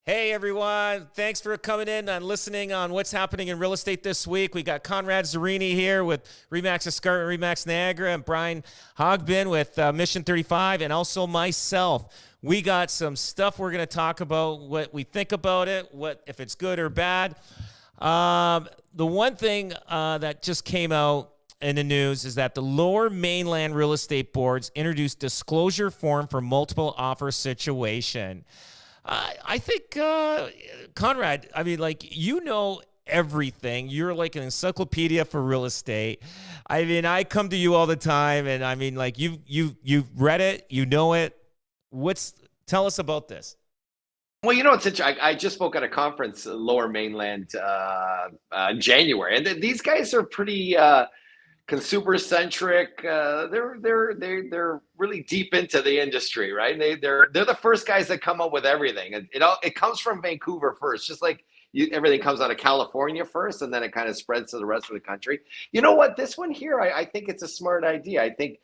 Hey everyone, thanks for coming in and listening on what's happening in real estate this week. We got Conrad Zerini here with Remax Escarpment, Remax Niagara, and Brian Hogbin with Mission 35, and also myself. We got some stuff we're going to talk about, what we think about it, what if it's good or bad. The one thing that just came out in the news is that the Lower Mainland Real Estate Boards introduced disclosure form for multiple offer situation. I think, Conrad, I mean, like, everything. You're like an encyclopedia for real estate. I mean, I come to you all the time, and I mean, like, you've read it, you know it. Tell us about this. Well, it's I just spoke at a conference, Lower Mainland, in January, and these guys are pretty consumer centric. They're really deep into the industry, right? They're the first guys that come up with everything. It comes from Vancouver first, just like everything comes out of California first, and then it kind of spreads to the rest of the country. You know what? This one here, I think it's a smart idea. I think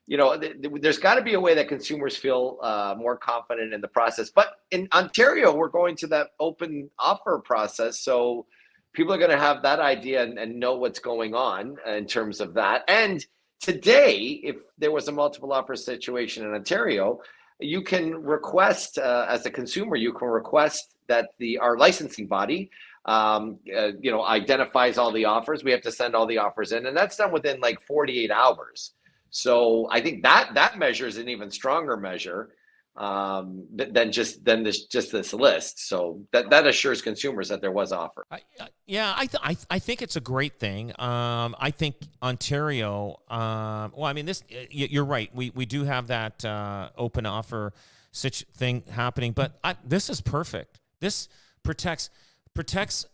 there's got to be a way that consumers feel more confident in the process. But in Ontario, we're going to that open offer process, so people are going to have that idea and know what's going on in terms of that. And today, if there was a multiple offer situation in Ontario, you can request, as a consumer, you can request that our licensing body, identifies all the offers. We have to send all the offers in, and that's done within like 48 hours. So I think that measure is an even stronger measure than this list. So that assures consumers that there was offer. I think it's a great thing. I think Ontario. Well, I mean, you're right. We do have that open offer such thing happening, but this is perfect. This protects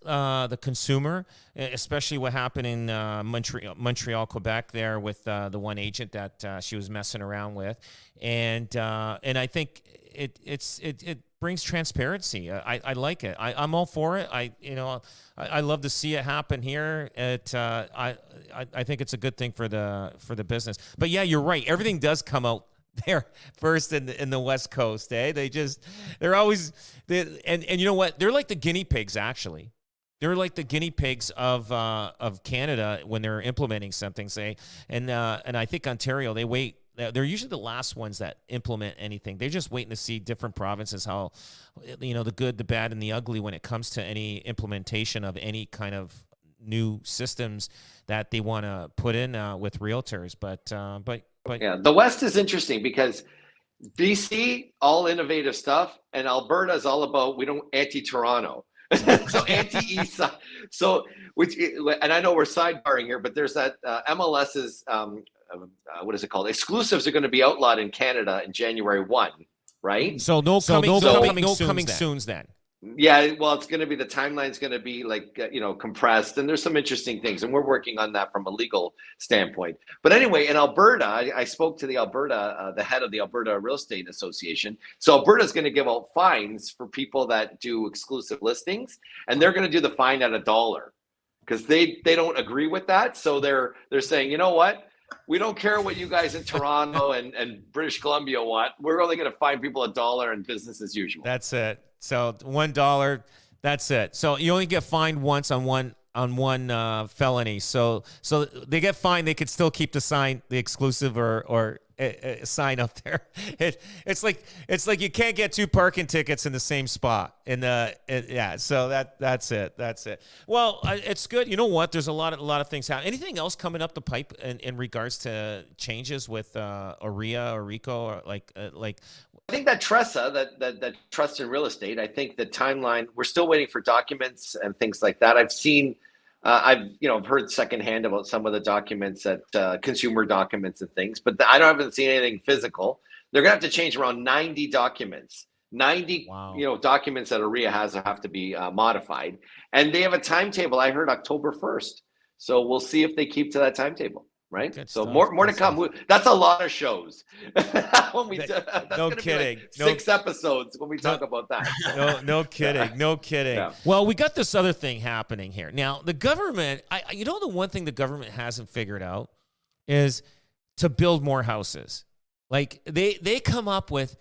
the consumer, especially what happened in Montreal, Quebec, there with the one agent that she was messing around with, and I think it brings transparency. I like it. I'm all for it. I love to see it happen here. I think it's a good thing for the business. But yeah, you're right. Everything does come out there first in the West Coast, eh? They're always, and you know what? They're like the guinea pigs, actually. They're like the guinea pigs of Canada when they're implementing something, say. And I think Ontario, they wait. They're usually the last ones that implement anything. They're just waiting to see different provinces, how, the good, the bad, and the ugly when it comes to any implementation of any kind of new systems that they want to put in with realtors. But yeah, the West is interesting because BC, all innovative stuff, and Alberta is all about, we don't, anti-Toronto. So anti-East side. So, and I know we're sidebarring here, but there's that MLS's, what is it called? Exclusives are going to be outlawed in Canada in January 1, right? So no coming soon then. Yeah, well, it's going to be, the timeline's going to be like, compressed, and there's some interesting things, and we're working on that from a legal standpoint. But anyway, in Alberta, I spoke to the head of the Alberta Real Estate Association. So Alberta's going to give out fines for people that do exclusive listings, and they're going to do the fine at $1 because they don't agree with that. So they're saying, you know what? We don't care what you guys in Toronto and British Columbia want. We're only going to fine people $1 and business as usual. That's it. So $1, that's it. So you only get fined once on one felony. So they get fined. They could still keep the exclusive or sign up there. It's like you can't get two parking tickets in the same spot. So that's it. Well, it's good. You know what? There's a lot of things happening. Anything else coming up the pipe in regards to changes with OREA or RICO or like. I think that TRESA, that trust in real estate, I think the timeline, we're still waiting for documents and things like that. I've seen, I've heard secondhand about some of the documents that consumer documents and things, but I haven't seen anything physical. They're gonna have to change around 90 documents. 90 Wow. Documents that OREA has have to be modified, and they have a timetable. I heard October 1st, so we'll see if they keep to that timetable. Right. Good so stuff. More to come. That's a lot of shows. No kidding. Like 6 episodes when we talk about that. No kidding. No kidding. Yeah. Well, we got this other thing happening here. Now, the government, the one thing the government hasn't figured out is to build more houses. Like they come up with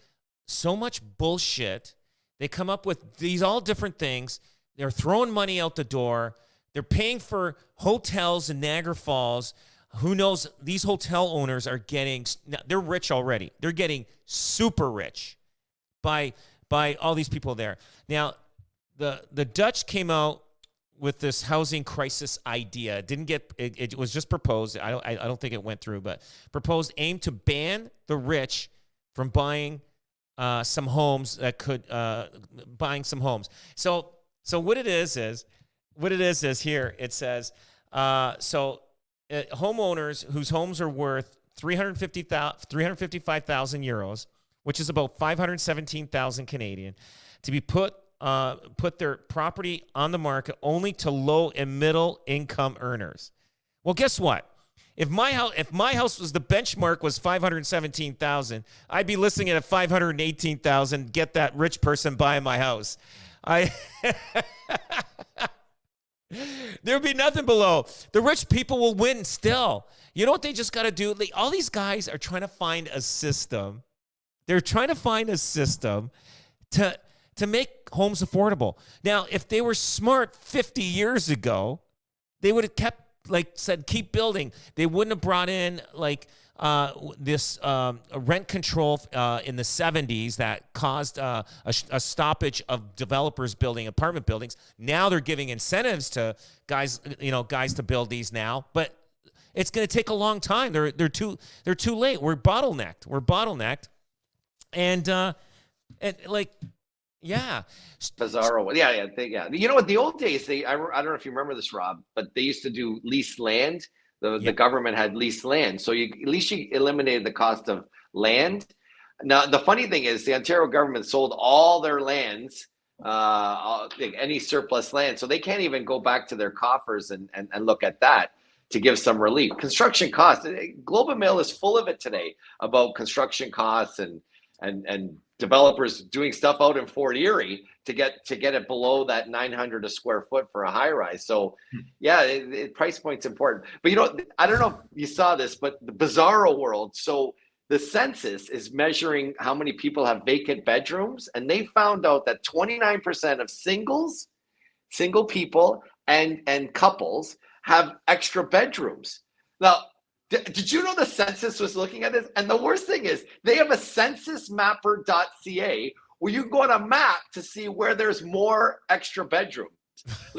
so much bullshit They come up with these all different things. They're throwing money out the door. They're paying for hotels in Niagara Falls. Who knows? These hotel owners are they're rich already. They're getting super rich by all these people there. Now, the Dutch came out with this housing crisis idea. It was just proposed. I don't think it went through, but proposed, aimed to ban the rich from buying some homes buying some homes. So what it is here, it says, homeowners whose homes are worth 355,000 euros, which is about 517,000 Canadian, to be put their property on the market only to low and middle income earners. Well, guess what? If my house was the benchmark was 517,000, I'd be listing it at 518,000. Get that rich person buying my house. There'd be nothing below. The rich people will win still. You know what they just got to do? All these guys are trying to find a system. They're trying to find a system to make homes affordable. Now, if they were smart 50 years ago, they would have kept, said, keep building. They wouldn't have brought in this rent control in the 70s that caused a stoppage of developers building apartment buildings. Now they're giving incentives to guys to build these now, but it's going to take a long time. They're too late. We're bottlenecked, and yeah, bizarro. Yeah. You know what? The old days, I don't know if you remember this, Rob, but they used to do leased land. The government had leased land, so at least you eliminated the cost of land. Now, the funny thing is, the Ontario government sold all their lands, any surplus land, so they can't even go back to their coffers and look at that to give some relief. Construction costs. Globe and Mail is full of it today about construction costs and developers doing stuff out in Fort Erie to get it below that 900 a square foot for a high rise. So yeah, price point's important. But I don't know if you saw this, but the bizarro world. So the census is measuring how many people have vacant bedrooms, and they found out that 29% of single people and couples have extra bedrooms. Now, did you know the census was looking at this? And the worst thing is they have a censusmapper.ca where you can go on a map to see where there's more extra bedrooms.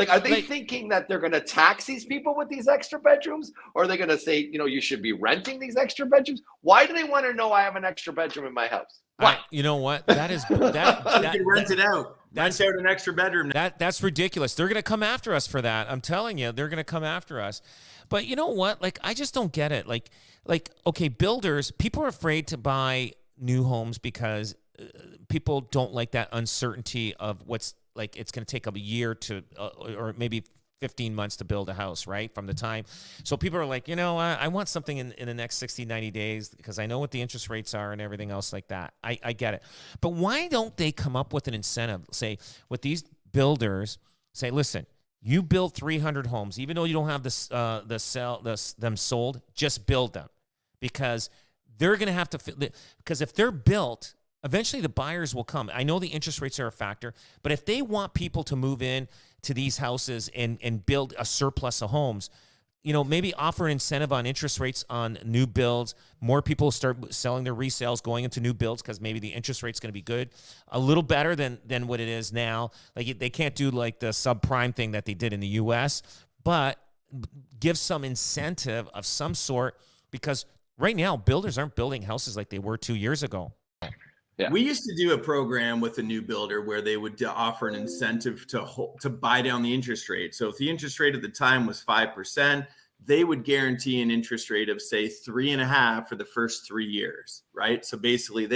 Are they thinking that they're going to tax these people with these extra bedrooms? Or are they going to say, you should be renting these extra bedrooms? Why do they want to know I have an extra bedroom in my house? Why? You know what? That is that you can rent it out. Rent out an extra bedroom. That's ridiculous. They're going to come after us for that. I'm telling you, they're going to come after us. But you know what? I just don't get it. Okay, builders, people are afraid to buy new homes because people don't like that uncertainty of what's it's going to take a year to or maybe 15 months to build a house, right? From the time. So people are like, I want something in the next 60, 90 days because I know what the interest rates are and everything else like that. I get it. But why don't they come up with an incentive, say, with these builders, say, listen, you build 300 homes, even though you don't have them sold, just build them because they're going to have to, because if they're built, eventually the buyers will come. I know the interest rates are a factor, but if they want people to move in to these houses and build a surplus of homes, maybe offer an incentive on interest rates on new builds. More people start selling their resales, going into new builds because maybe the interest rate's going to be good, a little better than what it is now. They can't do the subprime thing that they did in the U.S., but give some incentive of some sort because right now builders aren't building houses like they were 2 years ago. Yeah. We used to do a program with a new builder where they would offer an incentive to buy down the interest rate. So if the interest rate at the time was 5%, they would guarantee an interest rate of say 3.5% for the first 3 years, right? So basically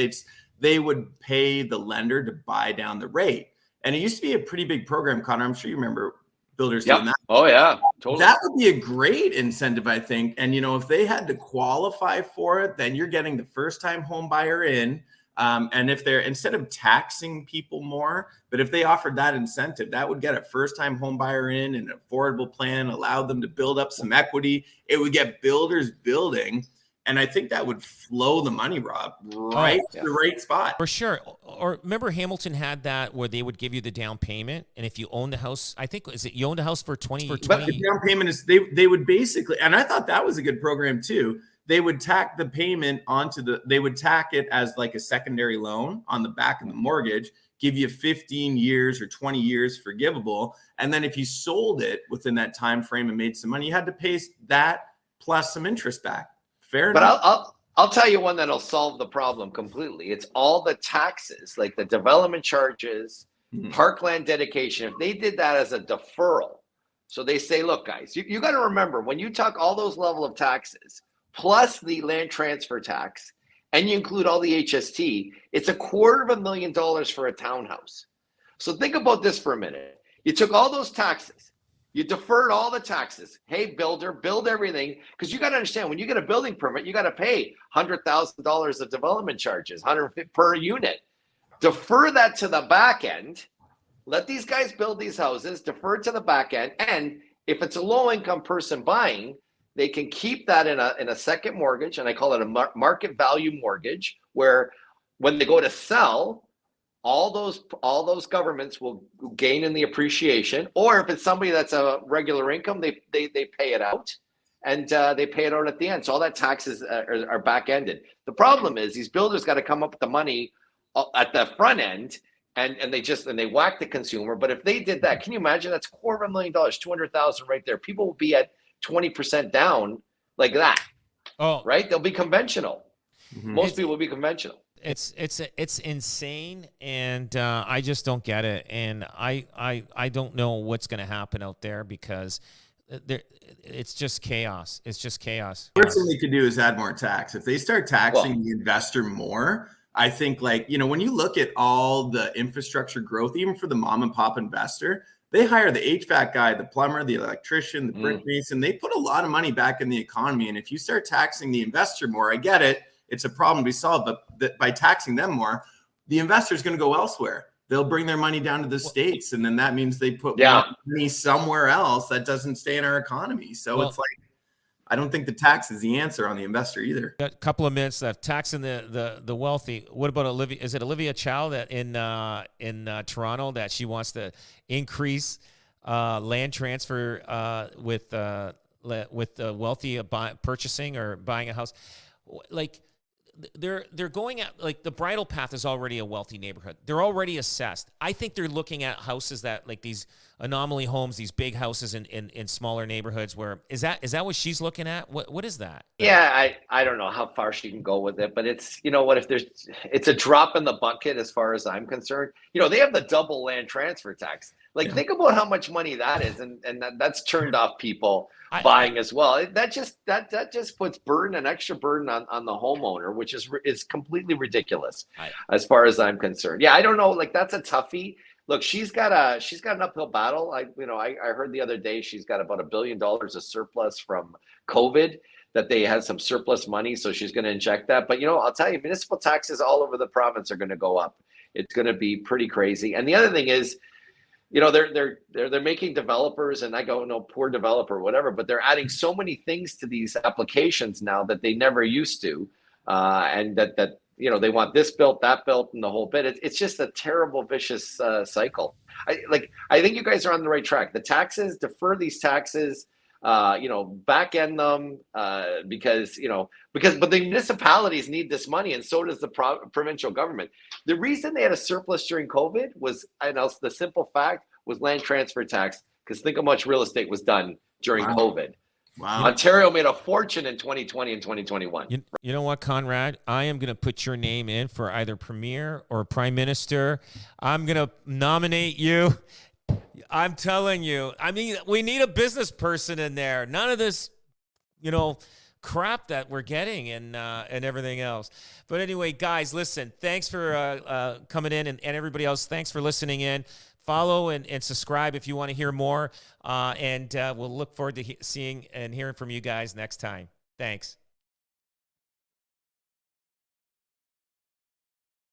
they would pay the lender to buy down the rate. And it used to be a pretty big program, Connor. I'm sure you remember builders doing that. Oh yeah, totally. That would be a great incentive, I think. And if they had to qualify for it, then you're getting the first time home buyer in. And if they're, instead of taxing people more, but if they offered that incentive, that would get a first-time home buyer in an affordable plan, allow them to build up some equity. It would get builders building. And I think that would flow the money, Rob, right to the right spot. For sure. Or remember Hamilton had that where they would give you the down payment, and if you own the house, I think you owned a house for 20 But the down payment is they would basically, and I thought that was a good program too. They would tack the payment they would tack it as like a secondary loan on the back of the mortgage, give you 15 years or 20 years forgivable. And then if you sold it within that time frame and made some money, you had to pay that plus some interest back. Fair enough. But I'll tell you one that'll solve the problem completely. It's all the taxes, like the development charges, parkland dedication. If they did that as a deferral, so they say, look, guys, you got to remember when you talk all those level of taxes plus the land transfer tax, and you include all the HST, it's $250,000 for a townhouse. So think about this for a minute. You took all those taxes. You deferred all the taxes. Hey, builder, build everything. Because you got to understand, when you get a building permit, you got to pay $100,000 of development charges, $150 per unit. Defer that to the back end. Let these guys build these houses, defer to the back end. And if it's a low-income person buying, they can keep that in a second mortgage, and I call it a market value mortgage, where when they go to sell, all those governments will gain in the appreciation. Or if it's somebody that's a regular income, they pay it out, and they pay it out at the end. So all that taxes are back ended. The problem is these builders got to come up with the money at the front end, and they whack the consumer. But if they did that, can you imagine? That's $250,000, $200,000 right there. People will be at 20% down like that. Oh, right. They'll be conventional. Most people will be conventional. It's insane, and I just don't get it, and I don't know what's going to happen out there because it's just chaos. It's just chaos. The worst thing they could do is add more tax. If they start taxing the investor more, I think, like, when you look at all the infrastructure growth, even for the mom and pop investor, they hire the HVAC guy, the plumber, the electrician, the brick mason. They put a lot of money back in the economy, and if you start taxing the investor more, I get it. It's a problem to be solved, but by taxing them more, the investor is going to go elsewhere. They'll bring their money down to the States, and then that means they put money somewhere else that doesn't stay in our economy. So it's like, I don't think the tax is the answer on the investor either. Got a couple of minutes left. Taxing the wealthy. What about Olivia? Is it Olivia Chow that in Toronto that she wants to increase land transfer with the wealthy purchasing or buying a house? Like, they're going at, like, the Bridle Path is already a wealthy neighborhood. They're already assessed. I think they're looking at houses that, like, these anomaly homes, these big houses in smaller neighborhoods. Where is that what she's looking at? What is that? Yeah, I don't know how far she can go with it, but it's, what if it's a drop in the bucket as far as I'm concerned. They have the double land transfer tax. Like, think about how much money that is, and that's turned off people buying as well. That just puts an extra burden on the homeowner, which is completely ridiculous as far as I'm concerned. Yeah, I don't know. Like, that's a toughie. Look, she's got an uphill battle. I heard the other day she's got about $1 billion of surplus from COVID, that they had some surplus money, so she's going to inject that. But I'll tell you, municipal taxes all over the province are going to go up. It's going to be pretty crazy. And the other thing is, they're making developers, and I go, no, poor developer, whatever, but they're adding so many things to these applications now that they never used to, and that they want this built, that built, and the whole bit. It's just a terrible, vicious cycle. I think you guys are on the right track. The taxes, defer these taxes, back end them, because the municipalities need this money, and so does the provincial government. The reason they had a surplus during COVID was, the simple fact was land transfer tax, because think how much real estate was done during COVID. Wow. Ontario made a fortune in 2020 and 2021. You know what, Conrad? I am going to put your name in for either Premier or Prime Minister. I'm going to nominate you. I'm telling you. I mean, we need a business person in there. None of this, crap that we're getting and everything else. But anyway, guys, listen, thanks for coming in, and everybody else, thanks for listening in. Follow and subscribe if you want to hear more. And we'll look forward to seeing and hearing from you guys next time. Thanks.